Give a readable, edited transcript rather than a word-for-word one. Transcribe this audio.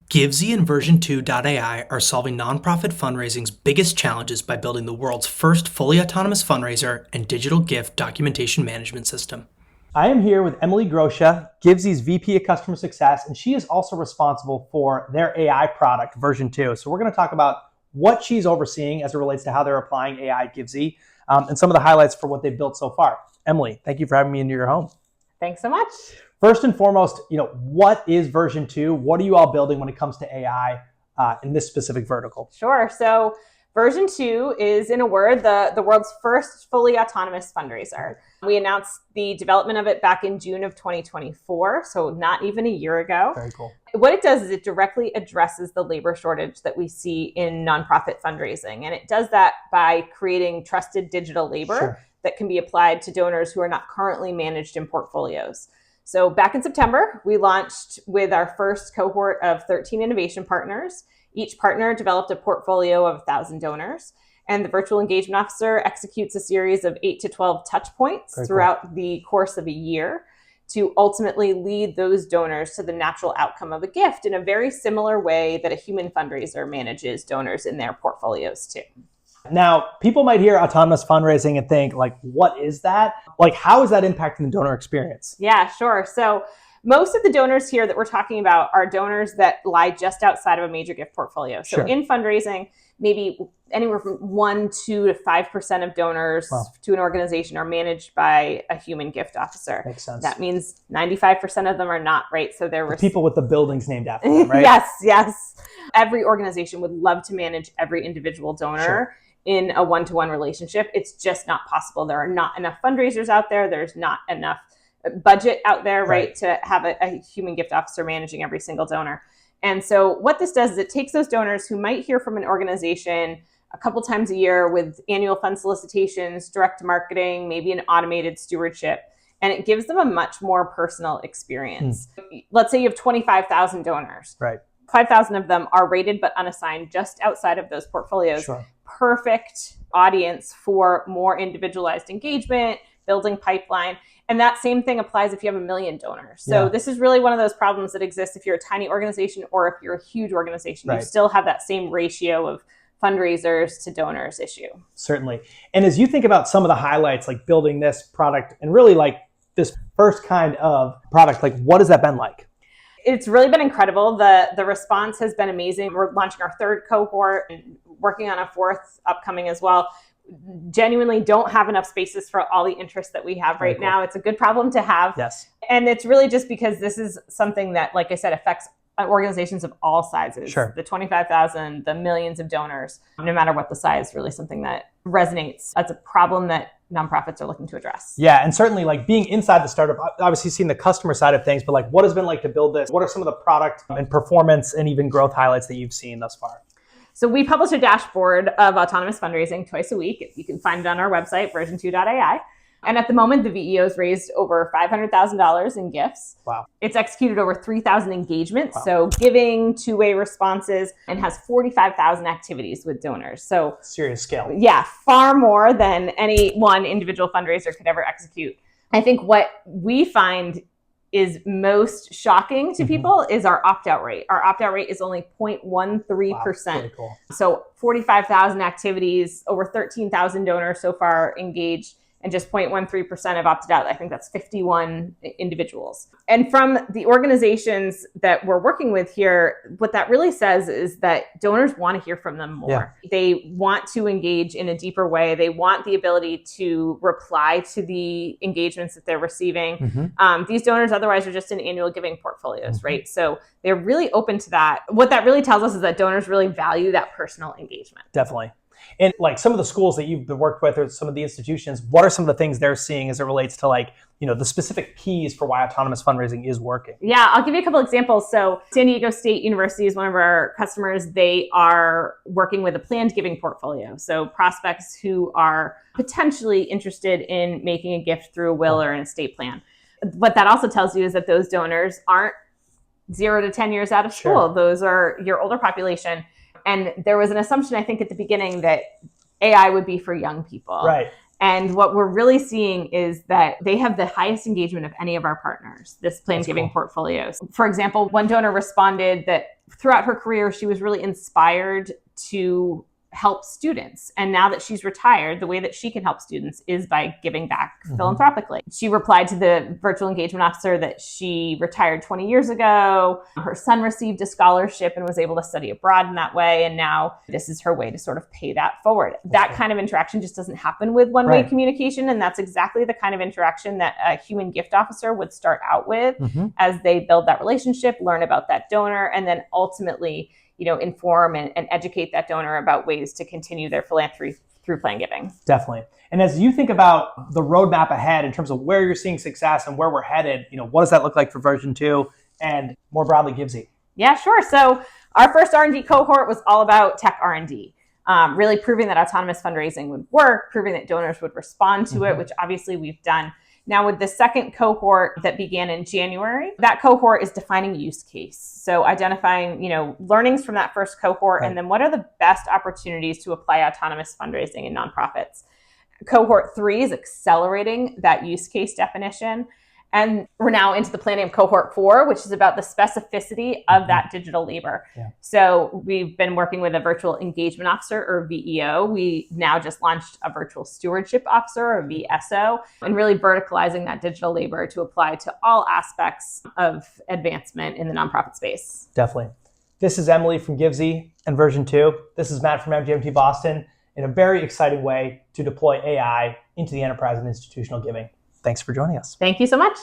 Givzey and Version2.ai are solving nonprofit fundraising's biggest challenges by building the world's first fully autonomous fundraiser and digital gift documentation management system. I am here with Emily Groccia, Givzey's VP of Customer Success, and she is also responsible for their AI product, Version2. So we're going to talk about what she's overseeing as it relates to how they're applying AI at Givzey, and some of the highlights for what they've built so far. Emily, thank you for having me into your home. Thanks so much. First and foremost, what is Version2? What are you all building when it comes to AI in this specific vertical? Sure. So Version2 is, in a word, the world's first fully autonomous fundraiser. We announced the development of it back in June of 2024, so not even a year ago. Very cool. What it does is it directly addresses the labor shortage that we see in nonprofit fundraising. And it does that by creating trusted digital labor that can be applied to donors who are not currently managed in portfolios. So back in September, we launched with our first cohort of 13 innovation partners. Each partner developed a portfolio of 1,000 donors, and the virtual engagement officer executes a series of 8 to 12 touchpoints throughout the course of a year to ultimately lead those donors to the natural outcome of a gift in a very similar way that a human fundraiser manages donors in their portfolios too. Now, people might hear autonomous fundraising and think, what is that? How is that impacting the donor experience? Yeah, sure. So most of the donors here that we're talking about are donors that lie just outside of a major gift portfolio. So in fundraising, maybe anywhere from 1%, 2% to 5% of donors to an organization are managed by a human gift officer. Makes sense. That means 95% of them are not, right? So there were people with the buildings named after them, right? Yes. Every organization would love to manage every individual donor in a one-to-one relationship. It's just not possible. There are not enough fundraisers out there. There's not enough budget out there, right, to have a human gift officer managing every single donor. And so what this does is it takes those donors who might hear from an organization a couple times a year with annual fund solicitations, direct marketing, maybe an automated stewardship, and it gives them a much more personal experience. Let's say you have 25,000 donors. Right. 5,000 of them are rated but unassigned just outside of those portfolios. Perfect audience for more individualized engagement, building pipeline. And that same thing applies if you have 1 million donors. So this is really one of those problems that exists if you're a tiny organization or if you're a huge organization. You still have that same ratio of fundraisers to donors issue. Certainly. And as you think about some of the highlights, like building this product and really this first kind of product, what has that been like? It's really been incredible. The response has been amazing. We're launching our 3rd cohort and working on a 4th upcoming as well. Genuinely don't have enough spaces for all the interest that we have right now. It's a good problem to have. Yes. And it's really just because this is something that, like I said, affects organizations of all sizes. The 25,000, the millions of donors, no matter what the size, really something that resonates as a problem that nonprofits are looking to address. Yeah, and certainly being inside the startup, obviously seeing the customer side of things, but what has it been like to build this? What are some of the product and performance and even growth highlights that you've seen thus far? So we publish a dashboard of autonomous fundraising twice a week. You can find it on our website, Version2.ai. And at the moment, the VEO's raised over $500,000 in gifts. Wow. It's executed over 3,000 engagements, so giving, two-way responses, and has 45,000 activities with donors. So serious scale. Yeah, far more than any one individual fundraiser could ever execute. I think what we find is most shocking to people is our opt-out rate. Our opt-out rate is only 0.13%. Wow, cool. So 45,000 activities, over 13,000 donors so far engaged, and just 0.13% have opted out. I think that's 51 individuals. And from the organizations that we're working with here, what that really says is that donors want to hear from them more. They want to engage in a deeper way. They want the ability to reply to the engagements that they're receiving. These donors otherwise are just in annual giving portfolios, right? So they're really open to that. What that really tells us is that donors really value that personal engagement. Definitely. And some of the schools that you've worked with or some of the institutions, what are some of the things they're seeing as it relates to the specific keys for why autonomous fundraising is working? Yeah, I'll give you a couple examples. So San Diego State University is one of our customers. They are working with a planned giving portfolio. So prospects who are potentially interested in making a gift through a will or an estate plan. What that also tells you is that those donors aren't 0 to 10 years out of school. Those are your older population. And there was an assumption, I think, at the beginning that AI would be for young people. Right. And what we're really seeing is that they have the highest engagement of any of our partners, this planned giving portfolios. For example, one donor responded that throughout her career, she was really inspired to help students. And now that she's retired, the way that she can help students is by giving back philanthropically. She replied to the virtual engagement officer that she retired 20 years ago. Her son received a scholarship and was able to study abroad in that way. And now this is her way to sort of pay that forward. That kind of interaction just doesn't happen with one-way communication. And that's exactly the kind of interaction that a human gift officer would start out with as they build that relationship, learn about that donor, and then ultimately inform and educate that donor about ways to continue their philanthropy through plan giving. Definitely. And as you think about the roadmap ahead in terms of where you're seeing success and where we're headed, what does that look like for version 2 and more broadly Givzey? Yeah, sure. So our first R&D cohort was all about tech R&D, really proving that autonomous fundraising would work, proving that donors would respond to it, which obviously we've done. Now with the second cohort that began in January, that cohort is defining use case. So identifying, learnings from that first cohort, and then what are the best opportunities to apply autonomous fundraising in nonprofits. Cohort 3 is accelerating that use case definition. And we're now into the planning of cohort 4, which is about the specificity of that digital labor. So we've been working with a virtual engagement officer, or VEO. We now just launched a virtual stewardship officer, or VSO, and really verticalizing that digital labor to apply to all aspects of advancement in the nonprofit space. Definitely. This is Emily from Givzey and version 2. This is Matt from MGMT Boston in a very exciting way to deploy AI into the enterprise and institutional giving. Thanks for joining us. Thank you so much.